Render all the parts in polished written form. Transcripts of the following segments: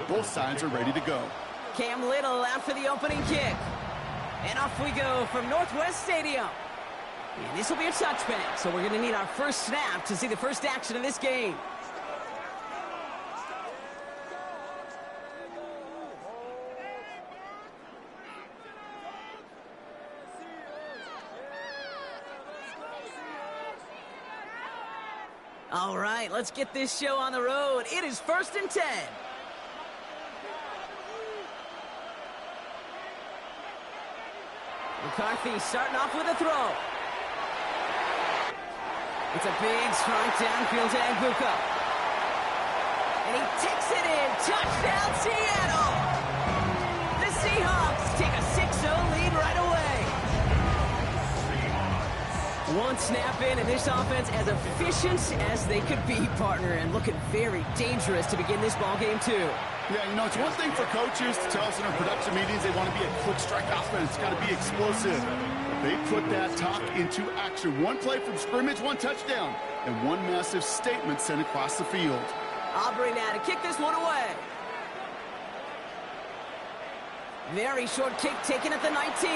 Both sides are ready to go. Cam Little out for the opening kick. And off we go from Northwest Stadium. And this will be a touchback, so we're going to need our first snap to see the first action of this game. All right, let's get this show on the road. It is 1st and 10. McCarthy starting off with a throw. It's a big strike downfield to Agbuka. And he takes it in. Touchdown, Seattle! The Seahawks take a 6-0 lead right away. One snap in, and this offense as efficient as they could be, partner, and looking very dangerous to begin this ball game too. Yeah, you know, it's one thing for coaches to tell us in our production meetings they want to be a quick strike offense. It's got to be explosive. They put that talk into action. One play from scrimmage, one touchdown, and one massive statement sent across the field. Aubrey now to kick this one away. Very short kick taken at the 19.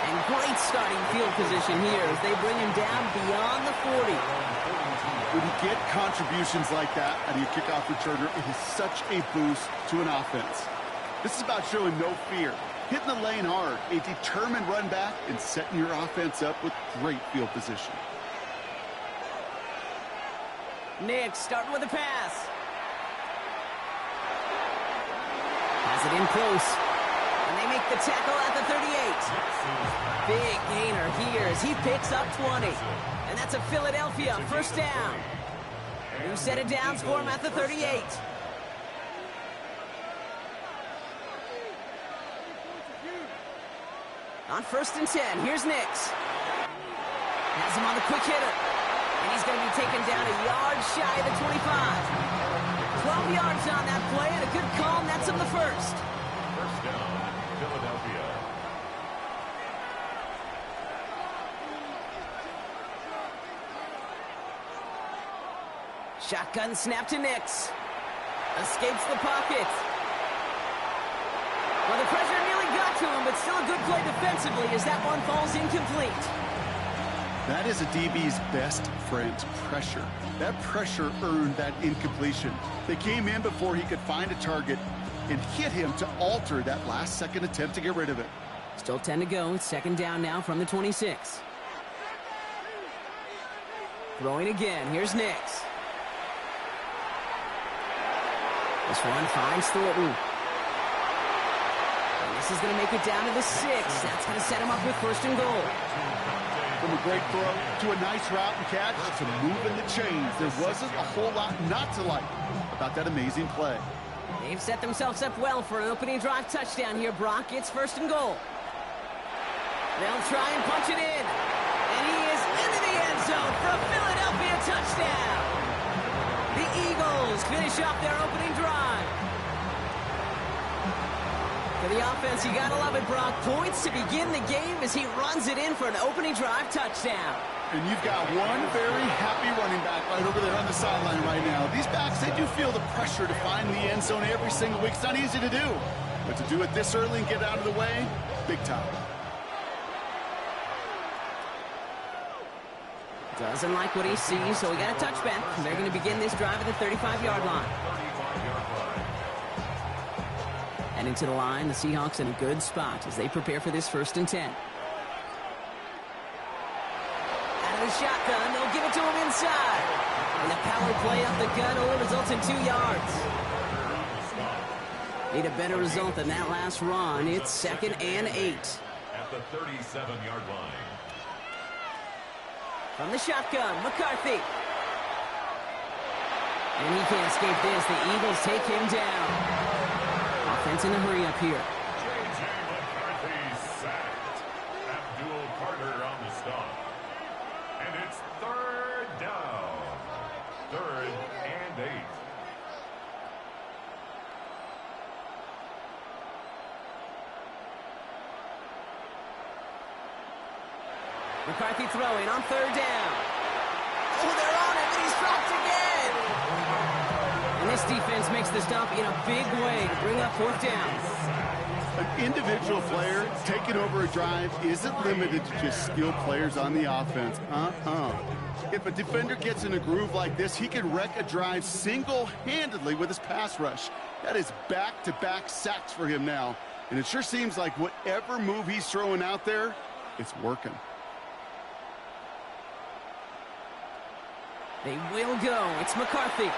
And great starting field position here as they bring him down beyond the 40. When you get contributions like that out of your kickoff returner, it is such a boost to an offense. This is about showing no fear, hitting the lane hard, a determined run back, and setting your offense up with great field position. Nick starting with a pass. Has it in close. And they make the tackle at the 38. Big gainer here as he picks up 20. And that's a Philadelphia first down. New set of downs for him at the 38. On 1st and 10, here's Nix. Has him on the quick hitter. And he's going to be taken down a yard shy of the 25. 12 yards on that play and a good call, and that's him the first. First down, Philadelphia. Shotgun snap to Nix. Escapes the pocket. Well, the pressure nearly got to him, but still a good play defensively as that one falls incomplete. That is a DB's best friend, pressure. That pressure earned that incompletion. They came in before he could find a target and hit him to alter that last-second attempt to get rid of it. Still 10 to go. It's 2nd down now from the 26. Throwing again. Here's Nix. This one finds Thornton. And this is going to make it down to the 6. That's going to set him up with 1st and goal. From a great throw to a nice route and catch to moving the chains. There wasn't a whole lot not to like about that amazing play. They've set themselves up well for an opening drive touchdown here, Brock. It's 1st and goal. They'll try and punch it in. And he is into the end zone for a Philadelphia touchdown. The Eagles finish off their opening drive. For the offense, you gotta love it, Brock. Points to begin the game as he runs it in for an opening drive touchdown. And you've got one very happy running back right over there on the sideline right now. These backs, they do feel the pressure to find the end zone every single week. It's not easy to do. But to do it this early and get out of the way, big time. Doesn't like what he sees, so we got a touchback. They're going to begin this drive at the 35-yard line. And into the line, the Seahawks in a good spot as they prepare for this 1st and 10. Out of the shotgun, they'll give it to him inside. And the power play up the gut only results in 2 yards. Need a better result than that last run. It's 2nd and 8. At the 37-yard line. From the shotgun, McCarthy. And he can't escape this. The Eagles take him down. Offense in a hurry up here. J.J. McCarthy sacked. Abdul Carter on the stop. And it's 3rd down. 3rd and 8. McCarthy throwing on 3rd down. Oh, they're on him, and he's dropped again. And this defense makes the stop in a big way to bring up fourth down. An individual player taking over a drive isn't limited to just skilled players on the offense. If a defender gets in a groove like this, he can wreck a drive single-handedly with his pass rush. That is back-to-back sacks for him now. And it sure seems like whatever move he's throwing out there, it's working. They will go. It's McCarthy.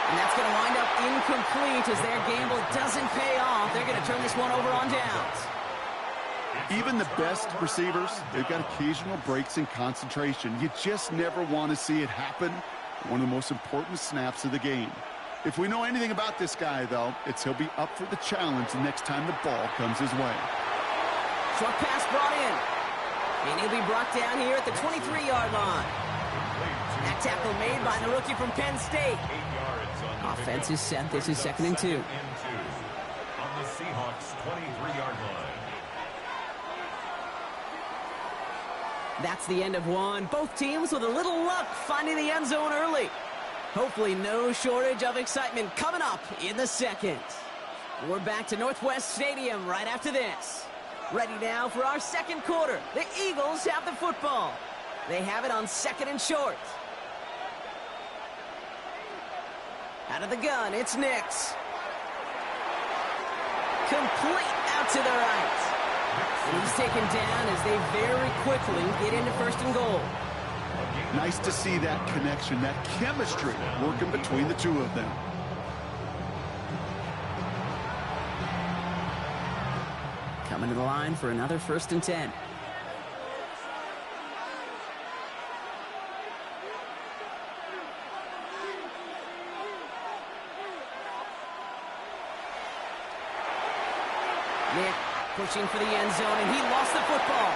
And that's going to wind up incomplete as their gamble doesn't pay off. They're going to turn this one over on downs. Even the best receivers, they've got occasional breaks in concentration. You just never want to see it happen. One of the most important snaps of the game. If we know anything about this guy, though, it's he'll be up for the challenge the next time the ball comes his way. Short pass brought in. And he'll be brought down here at the 23-yard line. That tackle made by the rookie from Penn State. Offense is set. This is 2nd and 2. On the Seahawks' 23-yard line. That's the end of one. Both teams with a little luck finding the end zone early. Hopefully no shortage of excitement coming up in the second. We're back to Northwest Stadium right after this. Ready now for our second quarter. The Eagles have the football. They have it on 2nd and short. Out of the gun, it's Nix. Complete out to the right. And he's taken down as they very quickly get into 1st and goal. Nice to see that connection, that chemistry working between the two of them. Coming to the line for another 1st and 10. Nick pushing for the end zone, and he lost the football.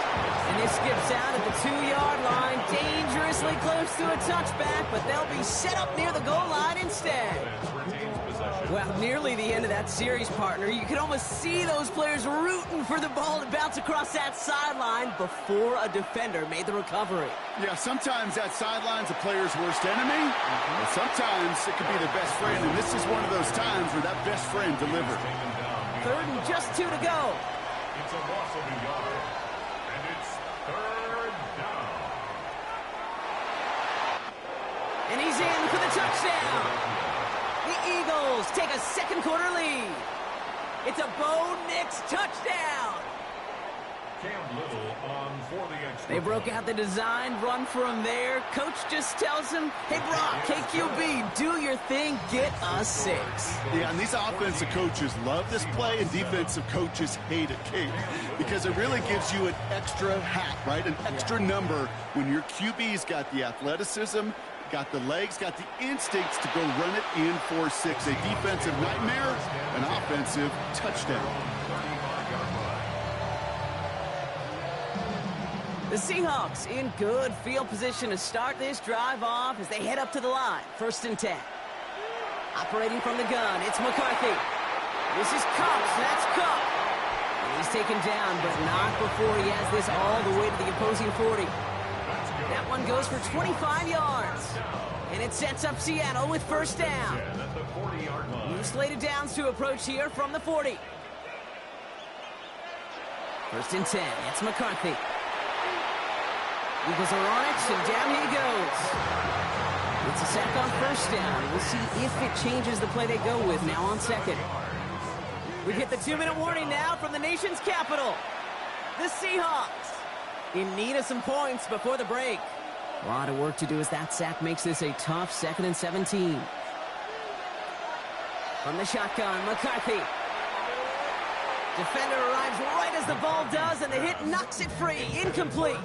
And this skips out at the 2-yard line, dangerously close to a touchback, but they'll be set up near the goal line instead. Well, nearly the end of that series, partner. You could almost see those players rooting for the ball to bounce across that sideline before a defender made the recovery. Yeah, sometimes that sideline's a player's worst enemy, and sometimes it could be their best friend, and this is one of those times where that best friend delivered. 3rd and just 2 to go. It's a loss of a yard, and it's 3rd down. And he's in for the touchdown. The Eagles take a second quarter lead. It's a Bo Nix touchdown. Cam Little on for the extra. They broke out the design run from there. Coach just tells him, hey, Brock, KQB, do your thing, get us 6. Yeah, and these offensive coaches love this play, and defensive coaches hate it, Kate, because it really gives you an extra hat, right? An extra number when your QB's got the athleticism, got the legs, got the instincts to go run it in for 6. A defensive nightmare, an offensive touchdown. The Seahawks in good field position to start this drive off as they head up to the line. 1st and 10. Operating from the gun, it's McCarthy. This is Cups. That's Cup. And he's taken down, but not before he has this all the way to the opposing 40. That one goes for 25 yards. And it sets up Seattle with 1st down. New slated downs to approach here from the 40. 1st and 10. It's McCarthy. Eagles are on it, and down he goes. It's a sack on 1st down. We'll see if it changes the play they go with now on 2nd. We get the 2-minute warning now from the nation's capital. The Seahawks in need of some points before the break. A lot of work to do as that sack makes this a tough 2nd and 17. From the shotgun, McCarthy. Defender arrives right as the ball does, and the hit knocks it free. Incomplete.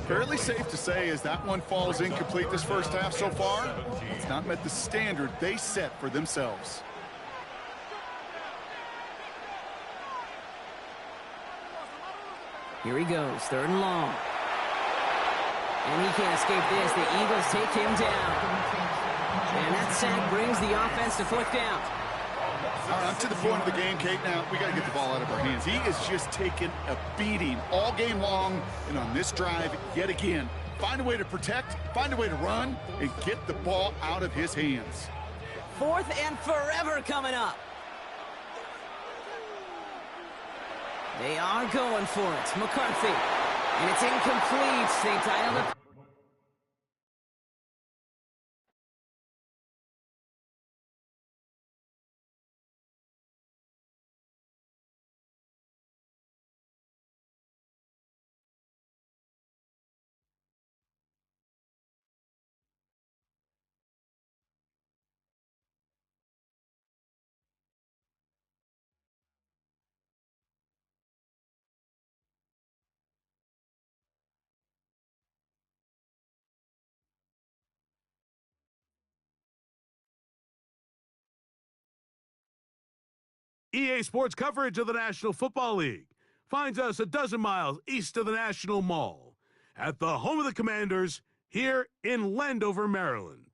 Fairly safe to say as that one falls incomplete this first half so far, it's not met the standard they set for themselves. Here he goes, 3rd and long. And he can't escape this. The Eagles take him down. And that sack brings the offense to 4th down. All right, I'm to the point of the game, Kate. Now, we got to get the ball out of our hands. He is just taking a beating all game long, and on this drive, yet again, Find a way to protect, find a way to run, and get the ball out of his hands. 4th and forever coming up. They are going for it. McCarthy. And it's incomplete. They dialed up. EA Sports coverage of the National Football League finds us a dozen miles east of the National Mall at the home of the Commanders here in Landover, Maryland.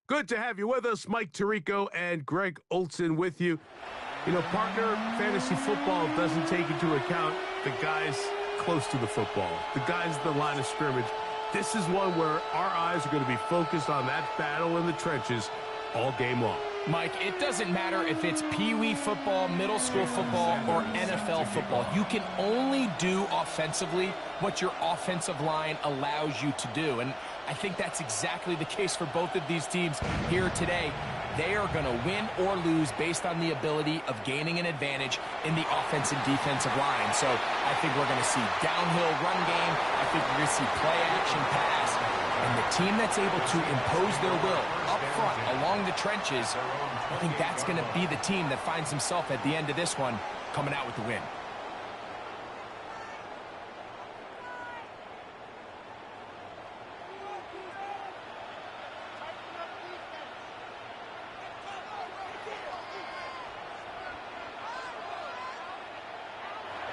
Good to have you with us. Mike Tirico and Greg Olson with you. You know, partner, fantasy football doesn't take into account the guys close to the football, the guys at the line of scrimmage. This is one where our eyes are going to be focused on that battle in the trenches all game long. Mike, it doesn't matter if it's Pee-wee football, middle school football, or NFL football. You can only do offensively what your offensive line allows you to do. And I think that's exactly the case for both of these teams here today. They are going to win or lose based on the ability of gaining an advantage in the offensive defensive line. So I think we're going to see downhill run game. I think we're going to see play action pass. And the team that's able to impose their will up front along the trenches, I think that's going to be the team that finds himself at the end of this one coming out with the win.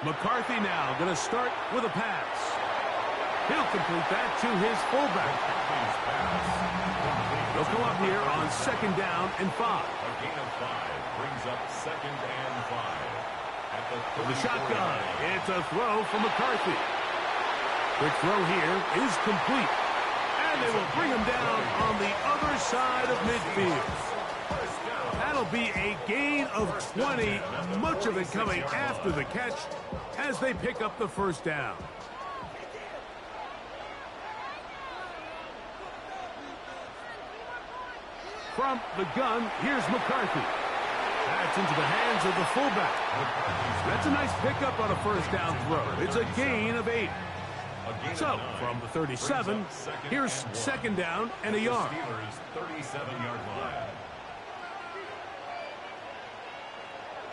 McCarthy now going to start with a pass. He'll complete that to his fullback. They'll come up here on 2nd down and 5. A gain of 5 brings up 2nd and 5. At the shotgun, it's a throw from McCarthy. Quick throw here is complete. And they will bring him down on the other side of midfield. That'll be a gain of 20, much of it coming after the catch as they pick up the 1st down. From the gun, here's McCarthy. That's into the hands of the fullback. That's a nice pickup on a 1st down throw. It's a gain of 8. So, from the 37, here's 2nd down and a yard. 37-yard line.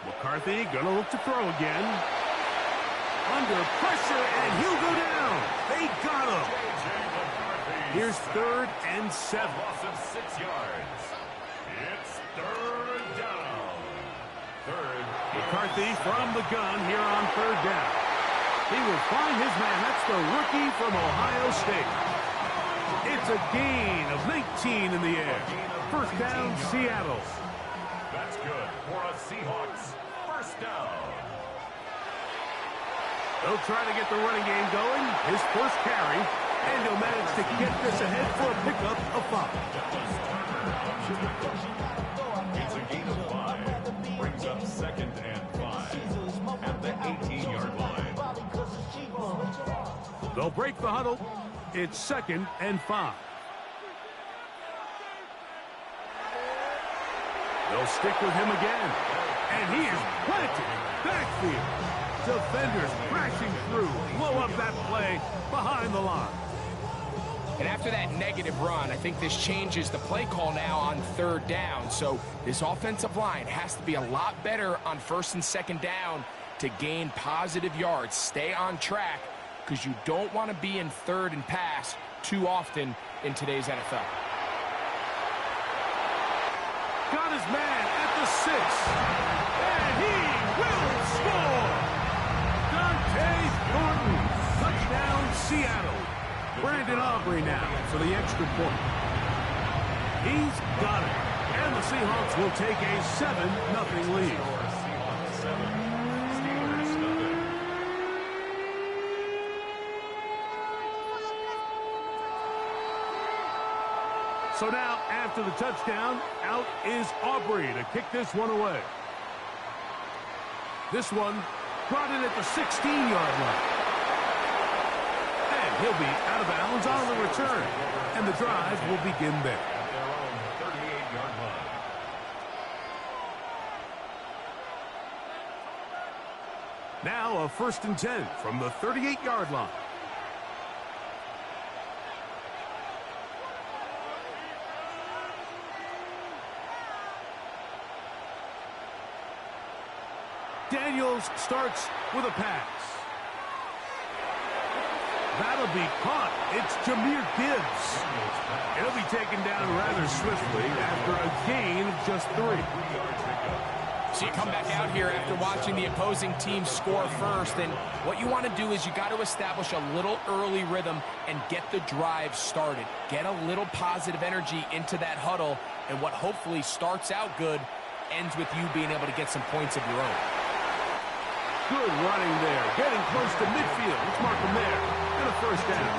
McCarthy gonna look to throw again. Under pressure, and he'll go down. They got him. Here's 3rd and 7. Loss of 6 yards. It's 3rd down. McCarthy from the gun here on 3rd down. He will find his man. That's the rookie from Ohio State. It's a gain of 19 in the air. 1st down, Seattle. That's good for a Seahawks 1st down. They'll try to get the running game going. His 1st carry, and he'll manage to get this ahead for a pickup of 5. It's a gain of 5. Brings up 2nd and 5 at the 18-yard line. They'll break the huddle. It's 2nd and 5. They'll stick with him again. And he is planted backfield. Defenders crashing through. Blow up that play behind the line. And after that negative run, I think this changes the play call now on 3rd down. So this offensive line has to be a lot better on 1st and 2nd down to gain positive yards. Stay on track because you don't want to be in 3rd and pass too often in today's NFL. Got his man at the 6. And he will score. Dante Thornton. Touchdown, Seattle. Brandon Aubrey now for the extra point. He's got it. And the Seahawks will take a 7-0 lead. Seahawks 7, Steelers nothing. So now, after the touchdown, out is Aubrey to kick this one away. This one brought in at the 16-yard line. And he'll be out of bounds on the return. And the drive will begin there. At their own 38-yard line. Now a 1st and 10 from the 38-yard line. Daniels starts with a pass. That'll be caught. It's Jahmyr Gibbs. It'll be taken down rather swiftly after a gain of just 3. So you come back out here after watching the opposing team score first, and what you want to do is you got to establish a little early rhythm and get the drive started. Get a little positive energy into that huddle, and what hopefully starts out good ends with you being able to get some points of your own. Good running there. Getting close to midfield. Let's mark him there. And a 1st down.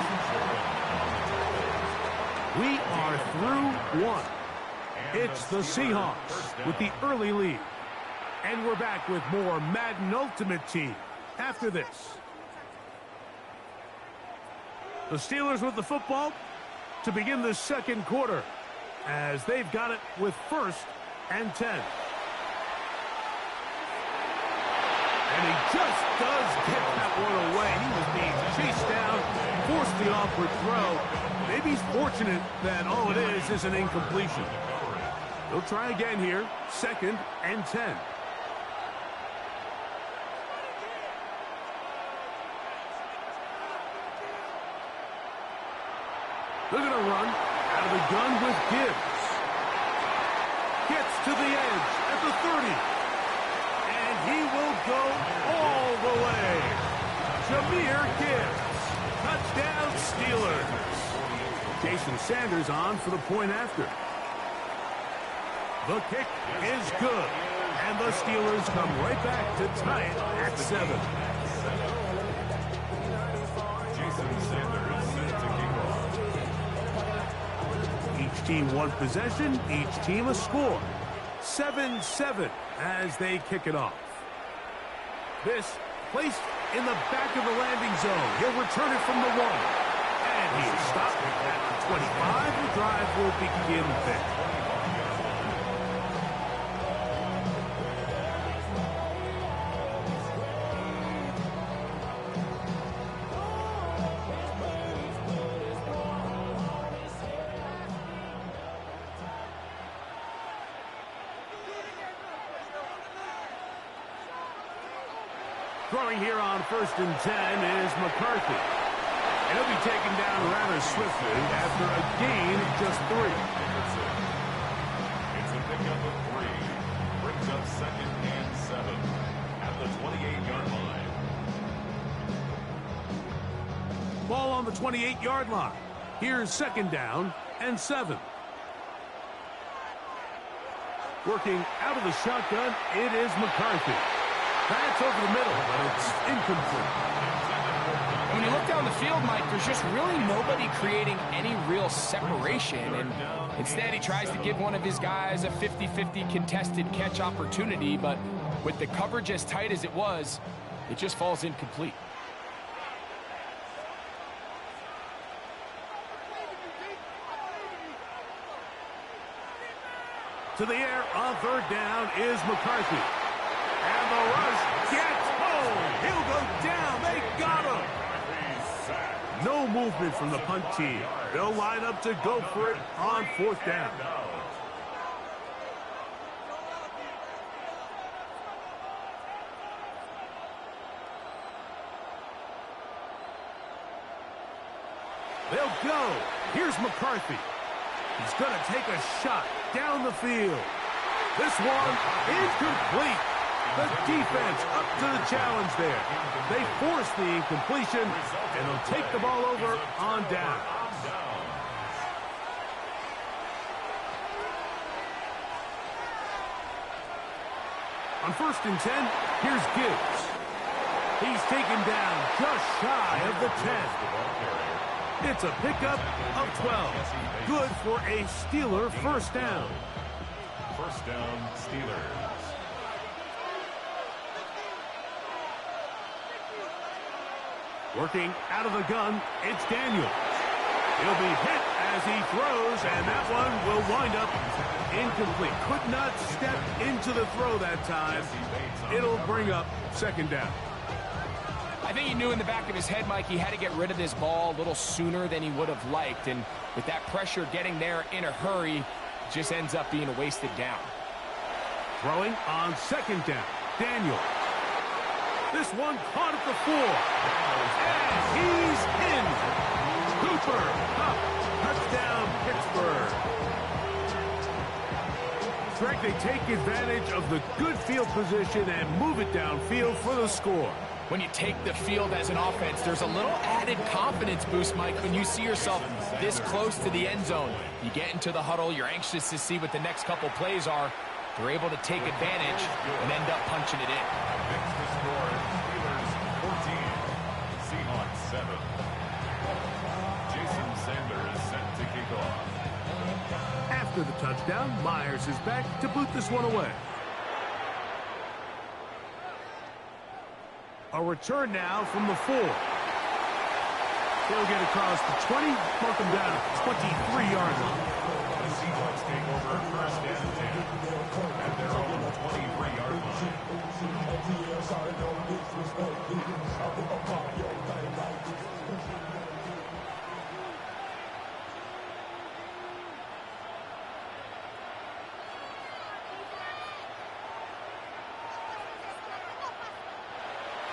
We are through 1. It's the Seahawks with the early lead. And we're back with more Madden Ultimate Team after this. The Steelers with the football to begin the 2nd quarter as they've got it with 1st and 10. And he just does get that one away. He was being chased down, forced the awkward throw. Maybe he's fortunate that all it is an incompletion. They'll try again here, 2nd and 10. They're going to run out of the gun with Gibbs. Gets to the edge at the 30. He will go all the way. Jahmyr Gibbs. Touchdown, Steelers. Jason Sanders on for the point after. The kick is good. And the Steelers come right back to tie it at 7. Jason Sanders set to kick off. Each team one possession, each team a score. 7-7 as they kick it off. This placed in the back of the landing zone. He'll return it from the 1. And he is stopped at the 25. The drive will begin there. Throwing here on 1st and 10 is McCarthy. And he'll be taken down rather swiftly after a gain of just 3. It's a pickup of 3. Brings up 2nd and 7 at the 28-yard line. Ball on the 28-yard line. Here's 2nd down and 7. Working out of the shotgun, it is McCarthy. That's over the middle, but it's incomplete. When you look down the field, Mike, there's just really nobody creating any real separation. And instead, he tries to give one of his guys a 50-50 contested catch opportunity. But with the coverage as tight as it was, it just falls incomplete. To the air on 3rd down is McCarthy. And the rush gets home. He'll go down. They got him. No movement from the punt team. They'll line up to go for it on 4th down. They'll go. Here's McCarthy. He's going to take a shot down the field. This one incomplete. The defense up to the challenge there. They force the incompletion, and they'll take the ball over on down. On 1st and 10, here's Gibbs. He's taken down just shy of the 10. It's a pickup of 12. Good for a Steeler first down. First down, Steelers. Working out of the gun, it's Daniels. He'll be hit as he throws, and that one will wind up incomplete. Could not step into the throw that time. It'll bring up second down. I think he knew in the back of his head, Mike, he had to get rid of this ball a little sooner than he would have liked. And with that pressure getting there in a hurry, just ends up being a wasted down. Throwing on second down, Daniel. This one caught at the 4. And he's in. Cooper Kupp, touchdown Pittsburgh. Greg, they take advantage of the good field position and move it downfield for the score. When you take the field as an offense, there's a little added confidence boost, Mike, when you see yourself this close to the end zone. You get into the huddle, you're anxious to see what the next couple plays are. They're able to take advantage and end up punching it in. Next to score, Steelers 14, Seahawks 7. Jason Sanders set to kick off. After the touchdown, Myers is back to boot this one away. A return now from the 4. He'll get across the 20, mark him down at 23-yard line. The Seahawks take over first and 10 at their own 23-yard line.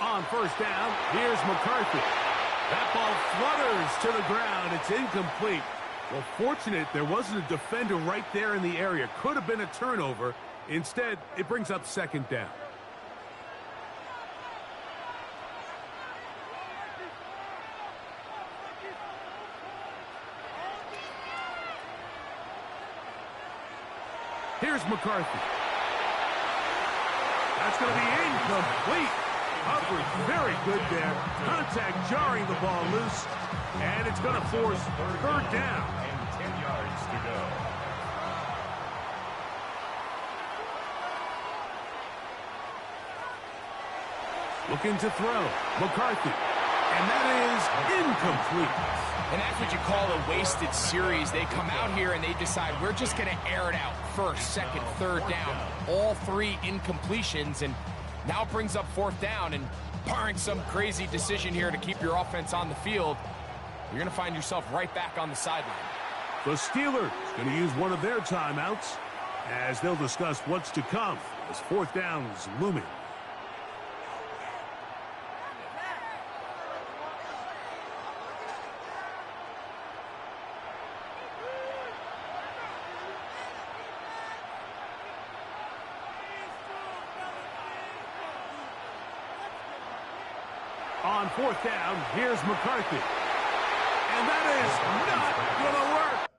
On first down, here's McCarthy. That ball flutters to the ground. It's incomplete. Well, fortunate there wasn't a defender right there in the area. Could have been a turnover. Instead, it brings up second down. Here's McCarthy. That's going to be incomplete. Coverage very good there. Contact jarring the ball loose. And it's going to force third down. And 10 yards to go. Looking to throw. McCarthy. And that is incomplete. And that's what you call a wasted series. They come out here and they decide we're just going to air it out. First, second, third down. All 3 incompletions. And now it brings up fourth down, and barring some crazy decision here to keep your offense on the field, you're going to find yourself right back on the sideline. The Steelers going to use one of their timeouts as they'll discuss what's to come as fourth down is looming. On fourth down, here's McCarthy. And that is not going to work.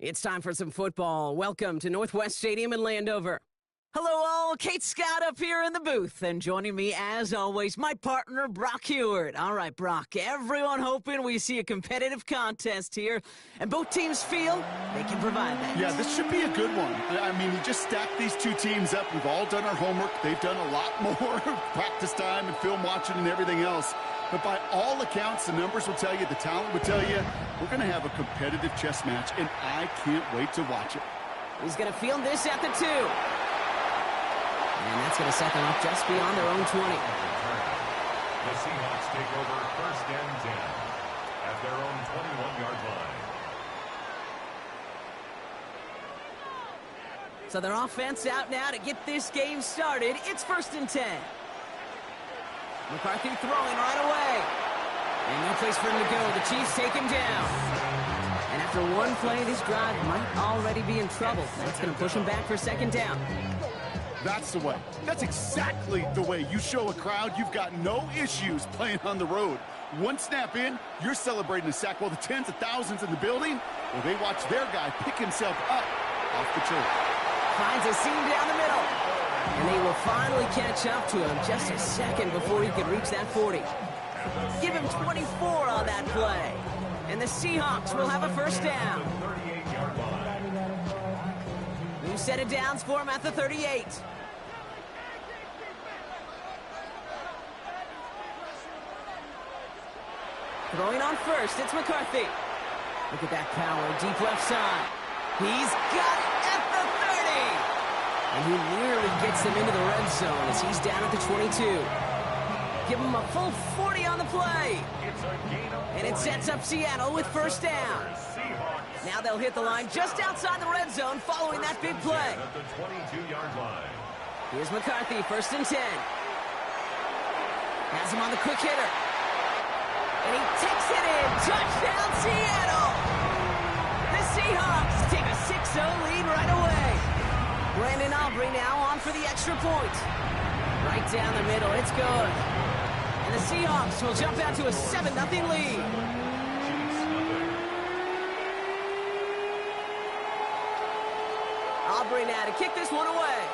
It's time for some football. Welcome to Northwest Stadium in Landover. Hello all, Kate Scott up here in the booth, and joining me as always, my partner Brock Heward. All right, Brock, everyone hoping we see a competitive contest here, and both teams feel they can provide that. Yeah, this should be a good one. I mean, you just stack these two teams up. We've all done our homework. They've done a lot more practice time and film watching and everything else. But by all accounts, the numbers will tell you, the talent will tell you, we're going to have a competitive chess match, and I can't wait to watch it. He's going to field this at the 2. And that's going to set them up just beyond their own 20. The Seahawks take over first and 10 at their own 21-yard line. So their offense out now to get this game started. It's first and 10. McCarthy throwing right away. And no place for him to go. The Chiefs take him down. And after one play, this drive might already be in trouble. That's going to push him back for second down. That's the way. That's exactly the way you show a crowd you've got no issues playing on the road. One snap in, you're celebrating a sack while the tens of thousands in the building, well, they watch their guy pick himself up off the turf. Finds a seam down the middle. And they will finally catch up to him just a second before he could reach that 40. Give him 24 on that play. And the Seahawks will have a first down. New set of downs for him at the 38. Throwing on first, it's McCarthy. Look at that power, deep left side. He's got it at the 30. And he nearly gets them into the red zone as he's down at the 22. Give him a full 40 on the play. And it sets up Seattle with first down. Now they'll hit the line just outside the red zone following that big play. At the 22-yard line. Here's McCarthy, first and 10. Has him on the quick hitter. And he takes it in. Touchdown, Seattle! The Seahawks take a 6-0 lead right away. Brandon Aubrey now on for the extra point. Right down the middle, it's good. And the Seahawks will jump out to a 7-0 lead. Aubrey now to kick this one away.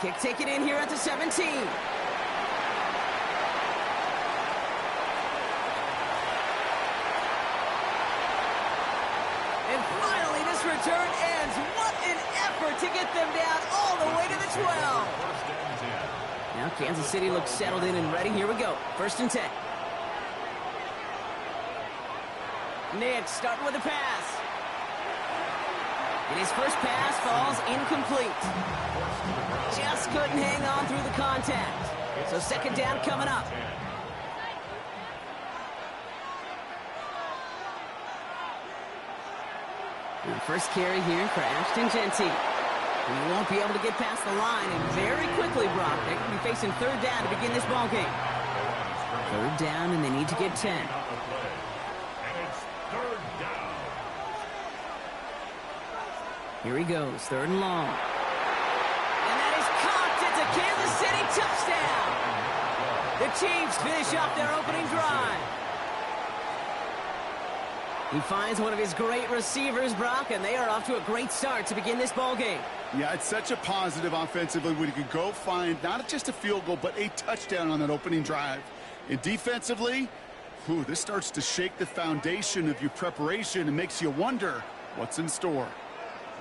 Kick taken in here at the 17. And finally, this return ends. What an effort to get them down all the way to the 12. Now Kansas City looks settled in and ready. Here we go. First and 10. Nick starting with a pass. And his first pass falls incomplete. Just couldn't hang on through the contact. So second down coming up. And first carry here for Ashton Genty. He won't be able to get past the line, and very quickly, Brock, they're going to be facing third down to begin this ball game. Third down, and they need to get 10. Here he goes, third and long. And that is caught. It's a Kansas City touchdown. The Chiefs finish off their opening drive. He finds one of his great receivers, Brock, and they are off to a great start to begin this ball game. Yeah, it's such a positive offensively when you can go find not just a field goal, but a touchdown on that opening drive. And defensively, this starts to shake the foundation of your preparation and makes you wonder what's in store.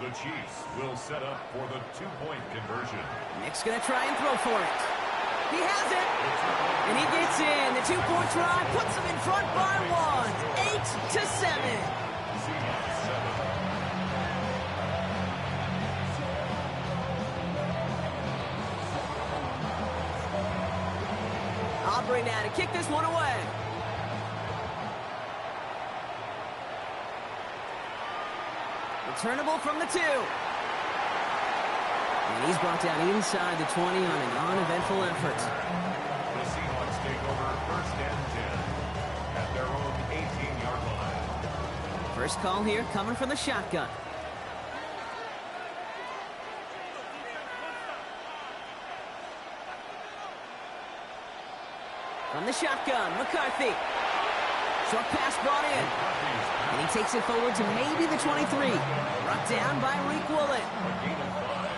The Chiefs will set up for the two-point conversion. Nick's going to try and throw for it. He has it. And he gets in. The two-point try puts him in front by one. 8-7. Aubrey now to kick this one away. Returnable from the 2. And he's brought down inside the 20 on an uneventful effort. The Seahawks take over first and 10 at their own 18-yard line. First call here coming from the shotgun. From the shotgun, McCarthy. Short pass brought in. And he takes it forward to maybe the 23. Brought down by Reek Woolen.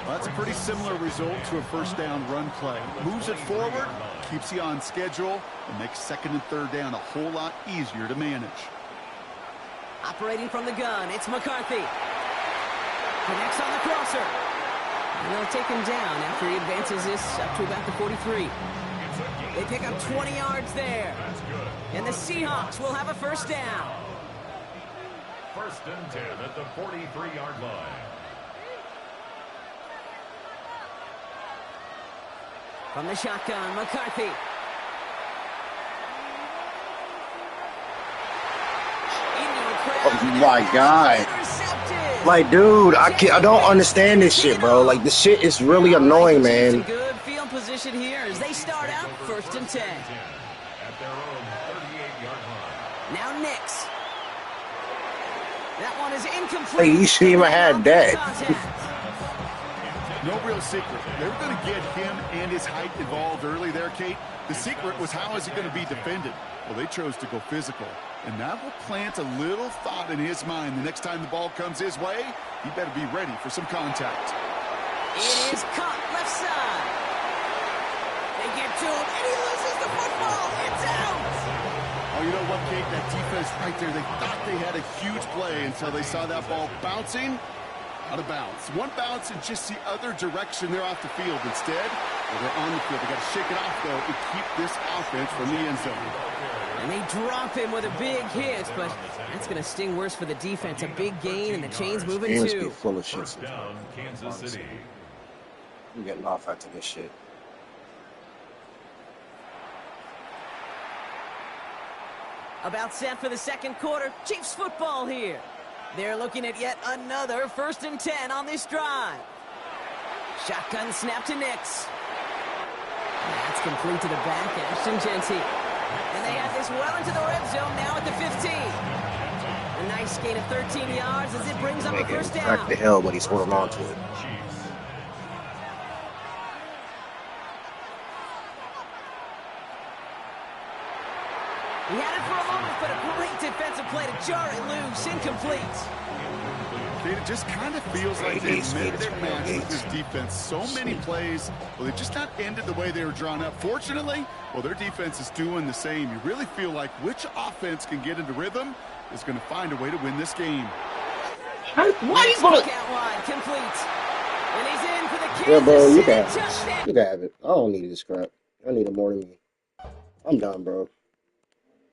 Well, that's a pretty similar result to a first down run play. Moves it forward, keeps you on schedule, and makes second and third down a whole lot easier to manage. Operating from the gun, it's McCarthy. Connects on the crosser. And they'll take him down after he advances this up to about the 43. They pick up 20 yards there. And the Seahawks will have a first down. First and 10 at the 43-yard line. From the shotgun, McCarthy. Oh my God. Like, dude, I don't understand this shit, bro. Like, this shit is really annoying, man. Good field position here as they start out first and 10. At their own 38-yard line. Now Nix. That one is incomplete. Hey, you should even had that. No real secret. They were going to get him and his height involved early there, Kate. The secret was how is he going to be defended? Well, they chose to go physical. And that will plant a little thought in his mind. The next time the ball comes his way, he better be ready for some contact. It is caught left side. They get to him, and he loses the football. It's out. Oh, you know what, Kate? That defense right there, they thought they had a huge play until they saw that ball bouncing out of bounds. One bounce in just the other direction. They're off the field instead. Well, they're on the field. They got to shake it off, though, and keep this offense from the end zone. And they drop him with a big hit, but that's going to sting worse for the defense. A big gain, and the chain's moving Games be too. full of shit. First down, Kansas City. I'm getting off after this shit. About set for the second quarter. Chiefs football here. They're looking at yet another first and 10 on this drive. Shotgun snap to Nix. That's complete to the back, Ashton Genty. And they have this well into the red zone now at the 15. A nice gain of 13 yards as it brings up a first down. Crack the hell, but he's holding on to it. He had it for a moment, but a great defensive play to jar it loose. Incomplete. It just kind of feels like they met their match with this defense. So many plays, well, they just not ended the way they were drawn up. Fortunately, well, their defense is doing the same. You really feel like which offense can get into rhythm is going to find a way to win this game. Why you gonna... Out wide, complete. And he's in for the Kansas Yeah, bro, you City got it. touchdown. You can have it. I don't need this crap. I need it more than me. I'm done, bro.